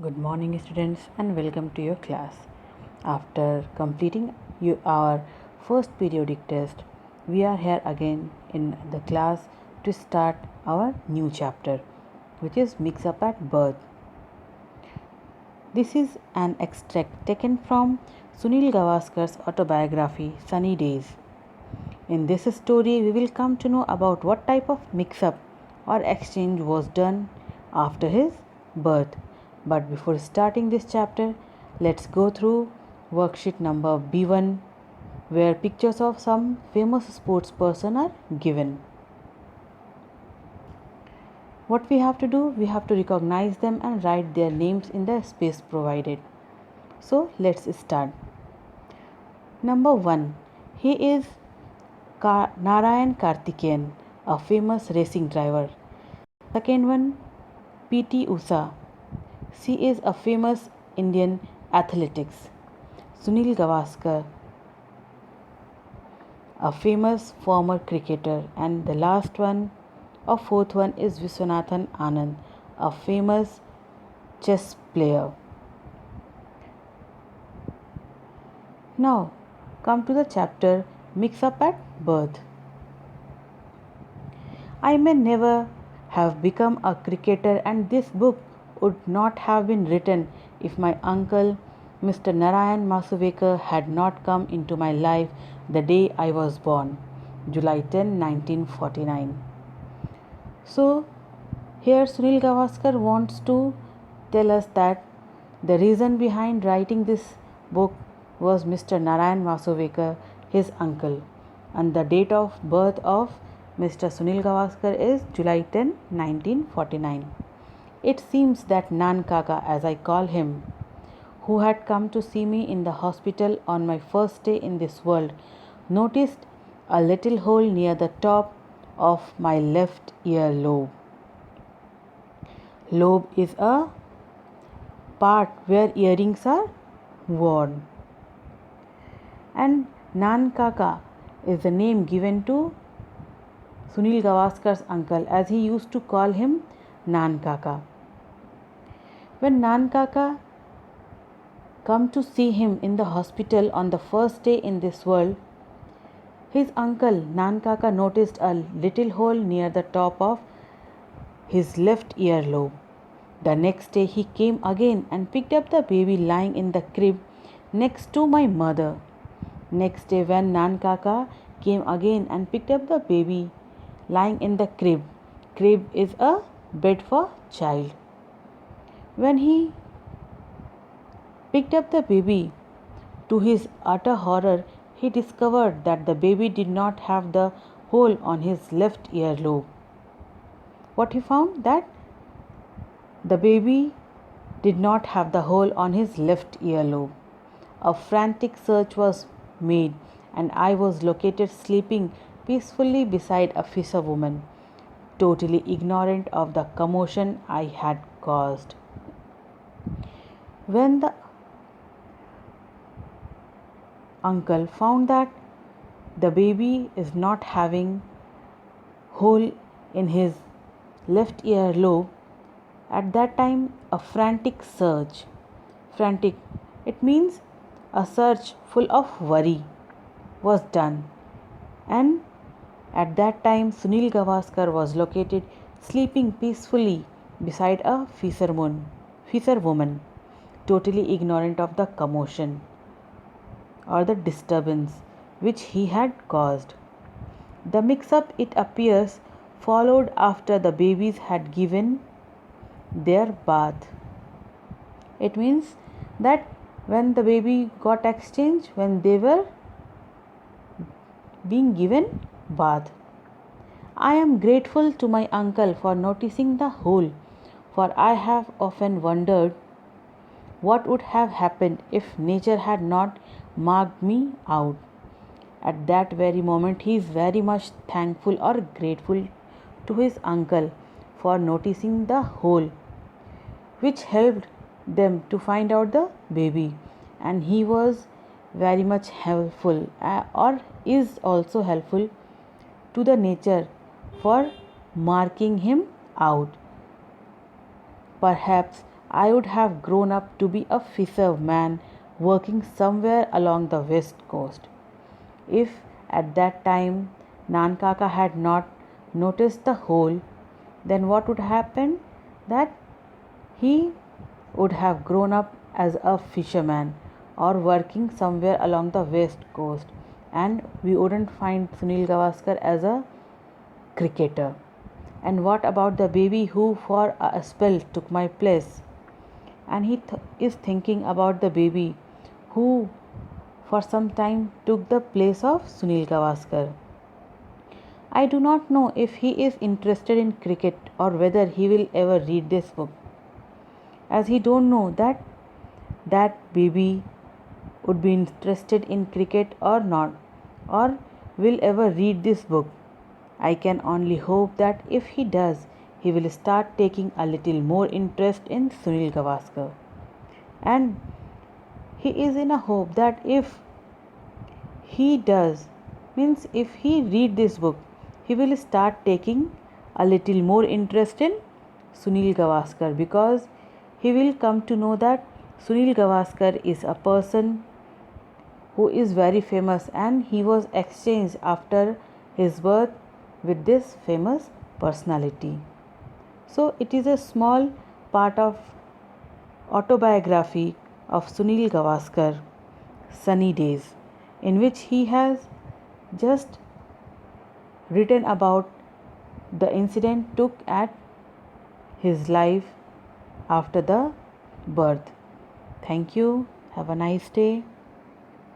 Good morning, students, and welcome to your class. After completing our first periodic test, we are here again in the class to start our new chapter, which is MixUp at Birth. This is an extract taken from Sunil Gavaskar's autobiography, Sunny Days. In this story, we will come to know about what type of mix-up or exchange was done after his birth. But before starting this chapter, let's go through worksheet number B1, where pictures of some famous sports person are given. What we have to do? We have to recognize them and write their names in the space provided. So let's start. Number 1. He is Narayan Karthikeyan, a famous racing driver. Second one, P.T. Usha. She is a famous Indian athletics. Sunil Gavaskar, a famous former cricketer. And the last one, or fourth one, is Viswanathan Anand, a famous chess player. Now, come to the chapter Mix Up at Birth. I may never have become a cricketer, and this book would not have been written if my uncle, Mr. Narayan Masuvekar, had not come into my life the day I was born, July 10, 1949. So, here Sunil Gavaskar wants to tell us that the reason behind writing this book was Mr. Narayan Masuvekar, his uncle, and the date of birth of Mr. Sunil Gavaskar is July 10, 1949. It seems that Nan Kaka, as I call him, who had come to see me in the hospital on my first day in this world, noticed a little hole near the top of my left ear lobe. Lobe is a part where earrings are worn. And Nan Kaka is the name given to Sunil Gavaskar's uncle, as he used to call him Nan Kaka. When Nan Kaka come to see him in the hospital on the first day in this world, his uncle Nan Kaka noticed a little hole near the top of his left earlobe. The next day he came again and picked up the baby lying in the crib next to my mother. Next day when Nan Kaka came again and picked up the baby lying in the crib. Crib is a bed for child. When he picked up the baby, to his utter horror, he discovered that the baby did not have the hole on his left earlobe. What he found? That the baby did not have the hole on his left earlobe. A frantic search was made, and I was located sleeping peacefully beside a fisherwoman, totally ignorant of the commotion I had caused. When the uncle found that the baby is not having hole in his left earlobe, at that time a frantic search. Frantic, it means a search full of worry was done, and at that time Sunil Gavaskar was located sleeping peacefully beside a fisherwoman, totally ignorant of the commotion or the disturbance which he had caused. The mix-up, it appears, followed after the babies had given their bath. It means that when the baby got exchanged, when they were being given bath. I am grateful to my uncle for noticing the hole, for I have often wondered what would have happened if nature had not marked me out. At that very moment, he is very much thankful or grateful to his uncle for noticing the hole, which helped them to find out the baby, and he was very much helpful or is also helpful to the nature for marking him out. Perhaps I would have grown up to be a fisherman working somewhere along the west coast. If at that time Nankaka had not noticed the hole, then what would happen? That he would have grown up as a fisherman or working somewhere along the west coast, and we wouldn't find Sunil Gavaskar as a cricketer. And what about the baby who for a spell took my place? And he is thinking about the baby who for some time took the place of Sunil Gavaskar. I do not know if he is interested in cricket or whether he will ever read this book, as he don't know that that baby would be interested in cricket or not, or will ever read this book. I can only hope that if he does, he will start taking a little more interest in Sunil Gavaskar. And he is in a hope that if he does, means if he read this book, he will start taking a little more interest in Sunil Gavaskar, because he will come to know that Sunil Gavaskar is a person who is very famous, and he was exchanged after his birth with this famous personality. So it is a small part of autobiography of Sunil Gavaskar, Sunny Days, in which he has just written about the incident took at his life after the birth. Thank you. Have a nice day.